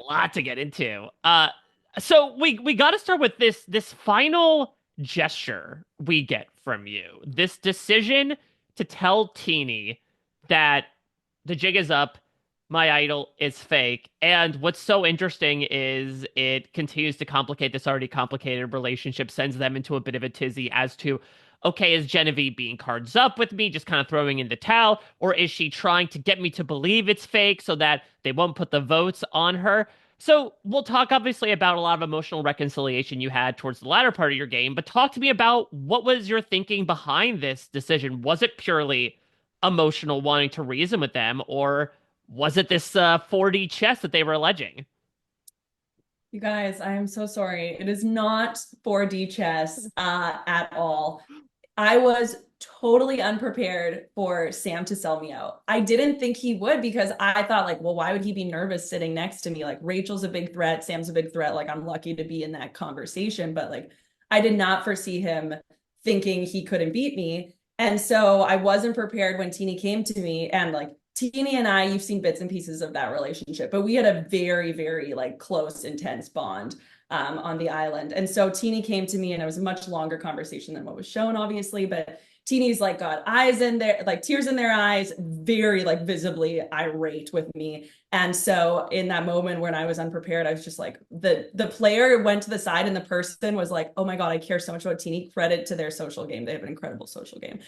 lot to get into. So we got to start with this final gesture we get from you. This decision to tell Teeny that the jig is up, my idol is fake. And what's so interesting is it continues to complicate this already complicated relationship, sends them into a bit of a tizzy as to, okay, is Genevieve being cards up with me, just kind of throwing in the towel, or is she trying to get me to believe it's fake so that they won't put the votes on her? So we'll talk obviously about a lot of emotional reconciliation you had towards the latter part of your game, but talk to me about what was your thinking behind this decision? Was it purely emotional, wanting to reason with them, or was it this 4D chess that they were alleging? You guys, I am so sorry. It is not 4D chess at all. I was totally unprepared for Sam to sell me out. I didn't think he would because I thought like, well, why would he be nervous sitting next to me? Like Rachel's a big threat, Sam's a big threat. Like I'm lucky to be in that conversation, but like I did not foresee him thinking he couldn't beat me. And so I wasn't prepared when Teeny came to me and like Teeny and I, you've seen bits and pieces of that relationship, but we had a very, very like close, intense bond on the island. And so Teeny came to me and it was a much longer conversation than what was shown, obviously, but Teeny's like got eyes in there, like tears in their eyes, very like visibly irate with me. And so in that moment when I was unprepared, I was just like, the player went to the side and the person was like, oh my God, I care so much about Teeny. Credit to their social game. They have an incredible social game.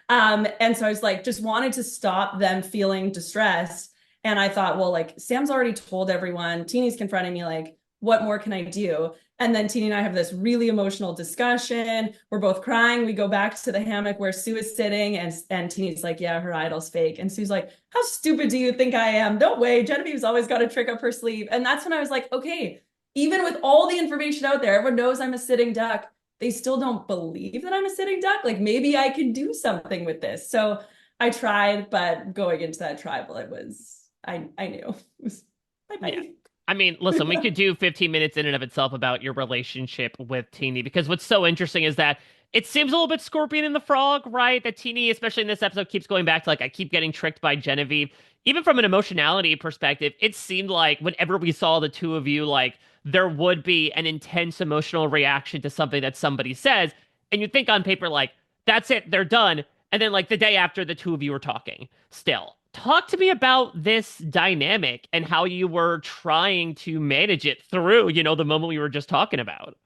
And so I was like, just wanted to stop them feeling distressed. And I thought, well, like Sam's already told everyone, Teeny's confronting me, like, what more can I do? And then Teeny and I have this really emotional discussion. We're both crying. We go back to the hammock where Sue is sitting, and Teeny's like, yeah, her idol's fake. And Sue's like, how stupid do you think I am? Don't wait. Genevieve's always got a trick up her sleeve. And that's when I was like, okay, even with all the information out there, everyone knows I'm a sitting duck. They still don't believe that I'm a sitting duck. Like maybe I can do something with this. So I tried, but going into that tribal, I knew it was bye Yeah. bye. I mean, listen, we could do 15 minutes in and of itself about your relationship with Teeny because what's so interesting is that it seems a little bit Scorpion and the Frog, right? That Teeny, especially in this episode, keeps going back to like, I keep getting tricked by Genevieve. Even from an emotionality perspective, it seemed like whenever we saw the two of you, like, there would be an intense emotional reaction to something that somebody says. And you think on paper, like, that's it, they're done. And then, like, the day after, the two of you were talking still. Talk to me about this dynamic and how you were trying to manage it through, the moment we were just talking about.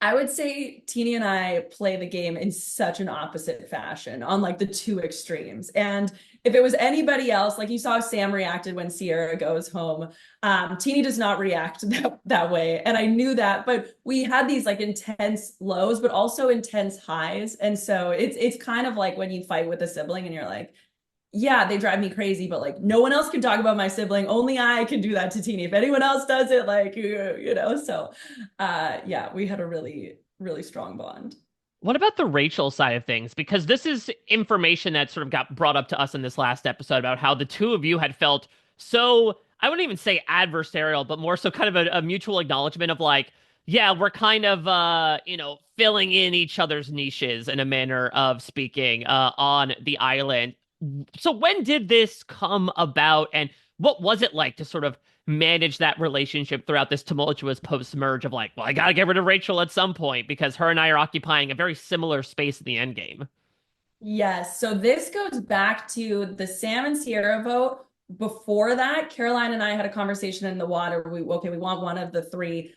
I would say Teeny and I play the game in such an opposite fashion on like the two extremes. And if it was anybody else, like you saw Sam reacted when Sierra goes home, Teeny does not react that way. And I knew that, but we had these like intense lows, but also intense highs. And so it's kind of like when you fight with a sibling and you're like, yeah, they drive me crazy, but like no one else can talk about my sibling. Only I can do that to Teeny. If anyone else does it, like so yeah, we had a really, really strong bond. What about the Rachel side of things? Because this is information that sort of got brought up to us in this last episode about how the two of you had felt so, I wouldn't even say adversarial, but more so kind of a mutual acknowledgement of like, yeah, we're kind of, filling in each other's niches in a manner of speaking on the island. So when did this come about, and what was it like to sort of manage that relationship throughout this tumultuous post-merge of like, well, I gotta get rid of Rachel at some point because her and I are occupying a very similar space in the end game. Yes. So this goes back to the Sam and Sierra vote. Before that, Caroline and I had a conversation in the water. We want one of the three.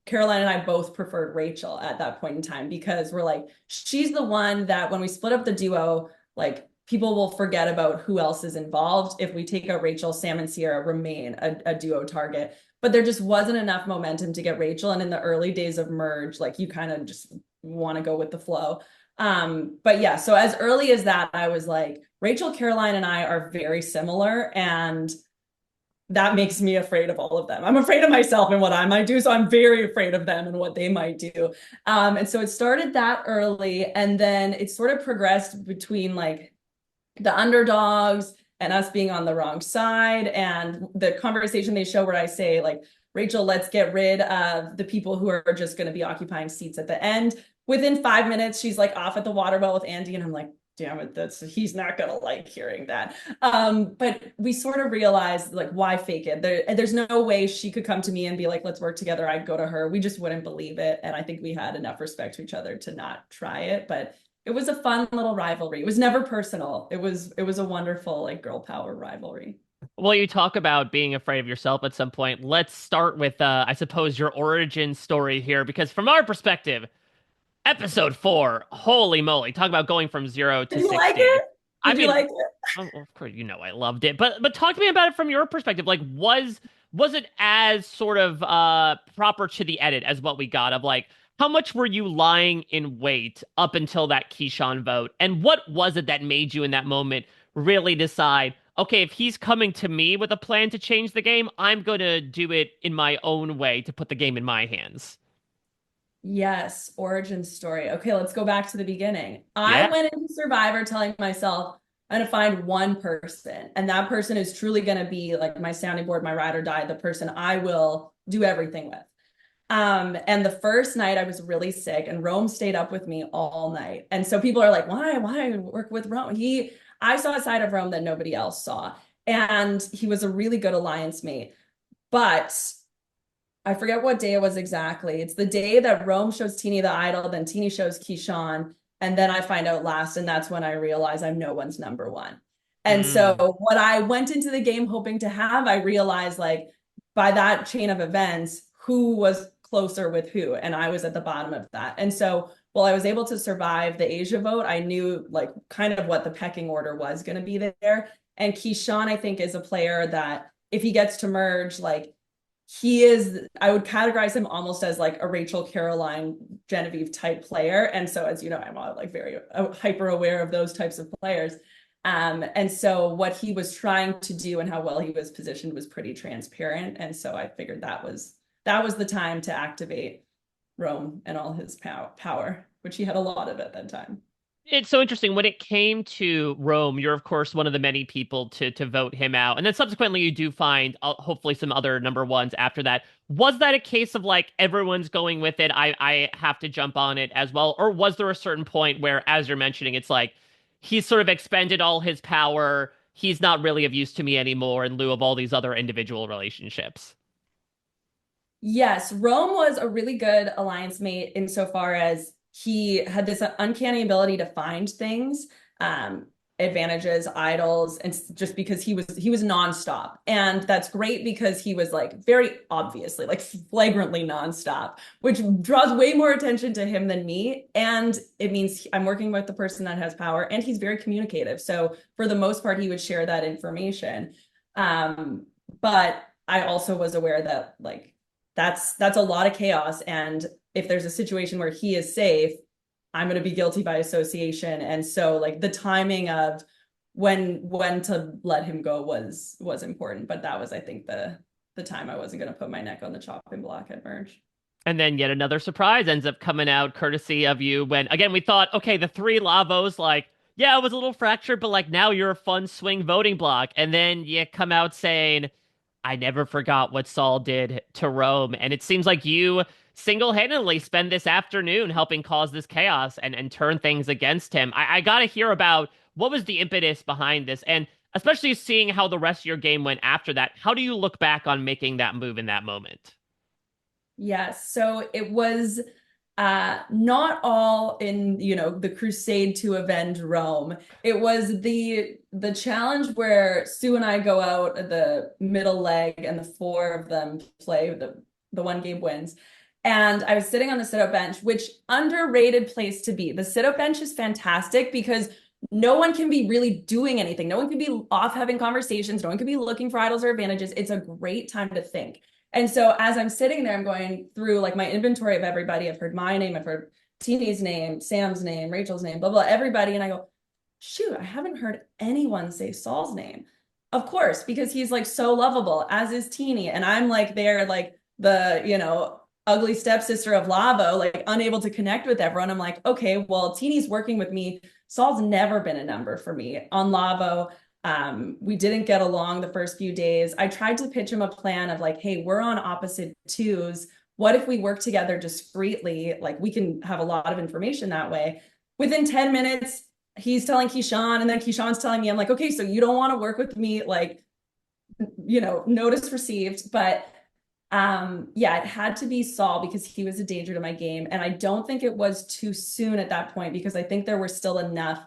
Caroline and I both preferred Rachel at that point in time because we're like, she's the one that when we split up the duo, like people will forget about who else is involved. If we take out Rachel, Sam and Sierra remain a duo target. But there just wasn't enough momentum to get Rachel. And in the early days of merge, like you kind of just want to go with the flow. But yeah, so as early as that, I was like, Rachel, Caroline, and I are very similar. And that makes me afraid of all of them. I'm afraid of myself and what I might do. So I'm very afraid of them and what they might do. And so it started that early. And then it sort of progressed between like the underdogs and us being on the wrong side. And the conversation they show where I say, like, Rachel, let's get rid of the people who are just going to be occupying seats at the end. Within 5 minutes, she's like off at the water well with Andy. And I'm like, damn it, that's he's not gonna like hearing that. But we sort of realized like why fake it? There's no way she could come to me and be like, let's work together. I'd go to her. We just wouldn't believe it. And I think we had enough respect to each other to not try it. But it was a fun little rivalry. It was never personal. It was a wonderful like girl power rivalry. Well, you talk about being afraid of yourself at some point. Let's start with, I suppose, your origin story here, because from our perspective, episode 4, holy moly, talk about going from 0 Did to you like 60. it? I Did you mean, like it? of course, I loved it, but talk to me about it from your perspective. Like, was it as sort of proper to the edit as what we got of like how much were you lying in wait up until that Keyshawn vote, and what was it that made you in that moment really decide, okay, if he's coming to me with a plan to change the game, I'm going to do it in my own way to put the game in my hands. Yes, origin story. Okay, let's go back to the beginning. I Yeah. went into Survivor telling myself I'm gonna find one person, and that person is truly gonna be like my sounding board, my ride or die, the person I will do everything with. And the first night I was really sick, and Rome stayed up with me all night. And so people are like, why work with Rome? I saw a side of Rome that nobody else saw, and he was a really good alliance mate. But I forget what day it was exactly. It's the day that Rome shows Teeny the idol, then Teeny shows Keyshawn, and then I find out last, and that's when I realize I'm no one's number one. And Mm. so what I went into the game hoping to have, I realized like by that chain of events, who was closer with who, and I was at the bottom of that. And so while I was able to survive the Asia vote, I knew like kind of what the pecking order was going to be there. And Keyshawn, I think, is a player that if he gets to merge, like he is, I would categorize him almost as like a Rachel Caroline Genevieve type player. And so, as you know, I'm like very hyper aware of those types of players. And so what he was trying to do and how well he was positioned was pretty transparent. And so I figured that was the time to activate Rome and all his power, which he had a lot of at that time. It's so interesting. When it came to Rome, you're of course one of the many people to vote him out, and then subsequently you do find hopefully some other number ones after that. Was that a case of like everyone's going with it? I have to jump on it as well, or was there a certain point where, as you're mentioning, it's like he's sort of expended all his power. He's not really of use to me anymore in lieu of all these other individual relationships. Yes, Rome was a really good alliance mate insofar as he had this uncanny ability to find things, um, advantages, idols, and just because he was nonstop. And that's great because he was like very obviously, like flagrantly nonstop, which draws way more attention to him than me. And it means I'm working with the person that has power, and he's very communicative. So for the most part, he would share that information. Um, but I also was aware that like that's a lot of chaos. And if there's a situation where he is safe, I'm going to be guilty by association. And so like the timing of when to let him go was important. But that was, I think, the time I wasn't going to put my neck on the chopping block at merge. And then yet another surprise ends up coming out courtesy of you when, again, we thought, okay, the three Lavos, like, yeah, it was a little fractured, but like now you're a fun swing voting block. And then you come out saying, I never forgot what Saul did to Rome. And it seems like you single-handedly spend this afternoon helping cause this chaos and turn things against him. I got to hear about what was the impetus behind this, and especially seeing how the rest of your game went after that. How do you look back on making that move in that moment? Yes. So it was not all in, the crusade to avenge Rome. It was the challenge where Sue and I go out at the middle leg and the four of them play the one game wins. And I was sitting on the sit-up bench, which underrated place to be. The sit-up bench is fantastic because no one can be really doing anything. No one can be off having conversations. No one can be looking for idols or advantages. It's a great time to think. And so as I'm sitting there, I'm going through like my inventory of everybody. I've heard my name, I've heard Teeny's name, Sam's name, Rachel's name, blah, blah, everybody. And I go, shoot, I haven't heard anyone say Saul's name. Of course, because he's like so lovable, as is Teeny. And I'm like there, like the, ugly stepsister of Lavo, like unable to connect with everyone. I'm like, okay, well, Teeny's working with me. Saul's never been a number for me on Lavo. We didn't get along the first few days. I tried to pitch him a plan of like, hey, we're on opposite twos. What if we work together discreetly? Like we can have a lot of information that way. Within 10 minutes, he's telling Keyshawn, and then Keyshawn's telling me, I'm like, okay, so you don't want to work with me, like, notice received. But yeah, it had to be Saul because he was a danger to my game. And I don't think it was too soon at that point because I think there were still enough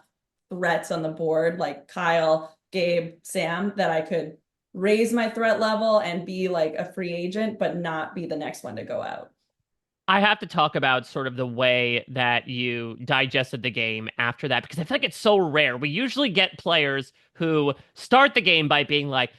threats on the board, like Kyle, Gabe, Sam, that I could raise my threat level and be like a free agent, but not be the next one to go out. I have to talk about sort of the way that you digested the game after that because I feel like it's so rare. We usually get players who start the game by being like,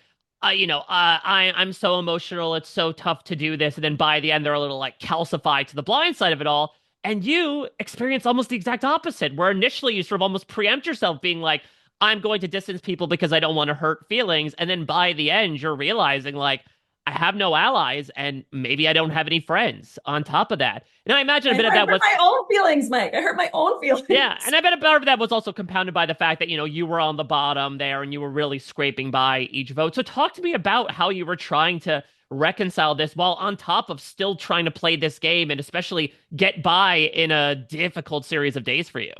I'm so emotional. It's so tough to do this. And then by the end, they're a little like calcified to the blind side of it all. And you experience almost the exact opposite, where initially you sort of almost preempt yourself, being like, I'm going to distance people because I don't want to hurt feelings. And then by the end, you're realizing, like, I have no allies and maybe I don't have any friends on top of that. And I imagine a I bit of hurt that was, my own feelings, Mike. I hurt my own yeah. feelings. And I bet a part of that was also compounded by the fact that, you were on the bottom there and you were really scraping by each vote. So talk to me about how you were trying to reconcile this while on top of still trying to play this game and especially get by in a difficult series of days for you.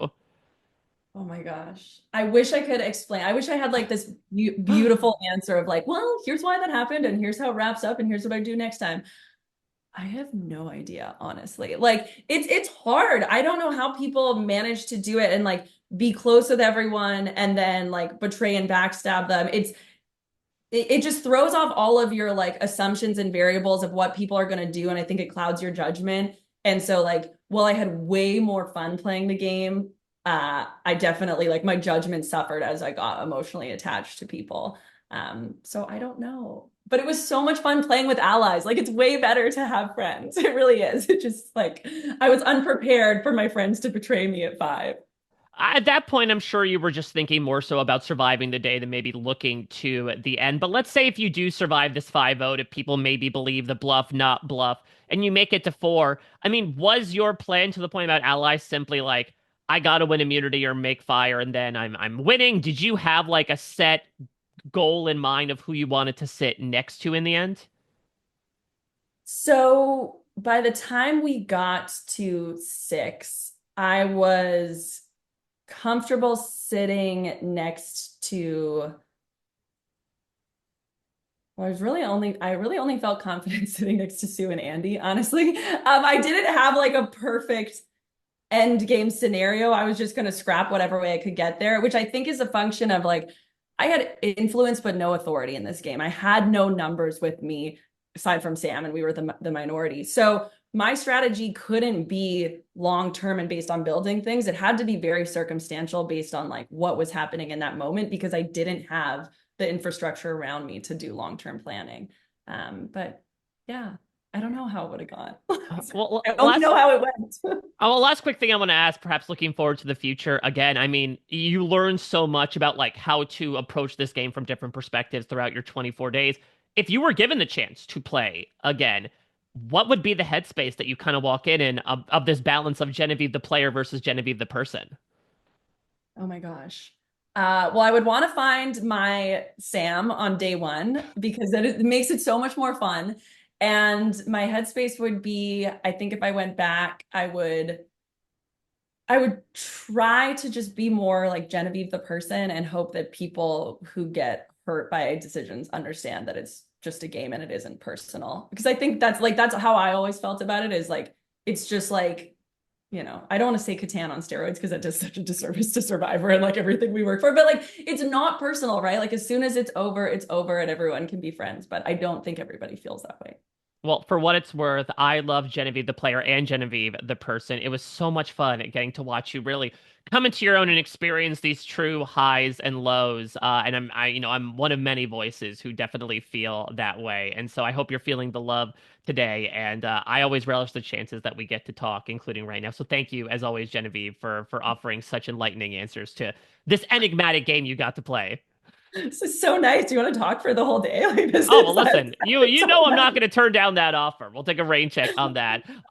Oh my gosh. I wish I could explain. I wish I had like this beautiful answer of like, well, here's why that happened and here's how it wraps up and here's what I do next time. I have no idea, honestly. Like it's hard. I don't know how people manage to do it and like be close with everyone and then like betray and backstab them. It just throws off all of your like assumptions and variables of what people are going to do, and I think it clouds your judgment. And so like, well, I had way more fun playing the game. I definitely like my judgment suffered as I got emotionally attached to people. So I don't know, but it was so much fun playing with allies. Like it's way better to have friends. It really is. It just like I was unprepared for my friends to betray me at 5. At that point, I'm sure you were just thinking more so about surviving the day than maybe looking to the end. But let's say if you do survive this 5 vote, if people maybe believe the bluff, not bluff, and you make it to 4, I mean, was your plan to the point about allies simply like, I gotta win immunity or make fire and then I'm winning? Did you have like a set goal in mind of who you wanted to sit next to in the end? So by the time we got to 6, I was comfortable sitting next to, well, I really only felt confident sitting next to Sue and Andy, honestly. I didn't have like a perfect end game scenario. I was just going to scrap whatever way I could get there, which I think is a function of like I had influence but no authority in this game. I had no numbers with me aside from Sam, and we were the minority. So my strategy couldn't be long term and based on building things. It had to be very circumstantial based on like what was happening in that moment because I didn't have the infrastructure around me to do long term planning. But yeah, I don't know how it would have gone. Well, I only last know how it went. well, last quick thing I want to ask, perhaps looking forward to the future. Again, I mean, you learn so much about like how to approach this game from different perspectives throughout your 24 days. If you were given the chance to play again, what would be the headspace that you kind of walk in of this balance of Genevieve the player versus Genevieve the person? Oh my gosh. Well, I would want to find my Sam on day one because it makes it so much more fun. And my headspace would be, I think if I went back, I would try to just be more like Genevieve the person and hope that people who get hurt by decisions understand that it's just a game and it isn't personal. Because I think that's how I always felt about it is like it's just like, I don't want to say Catan on steroids because that does such a disservice to Survivor and like everything we work for, but like it's not personal, right? Like as soon as it's over and everyone can be friends. But I don't think everybody feels that way. Well, for what it's worth, I love Genevieve the player and Genevieve the person. It was so much fun getting to watch you really come into your own and experience these true highs and lows. And I'm one of many voices who definitely feel that way. And so I hope you're feeling the love today. And I always relish the chances that we get to talk, including right now. So thank you, as always, Genevieve, for offering such enlightening answers to this enigmatic game you got to play. This is so nice. Do you want to talk for the whole day? Like this Oh, well, is listen, you so know I'm nice. not going to turn down that offer. We'll take a rain check on that.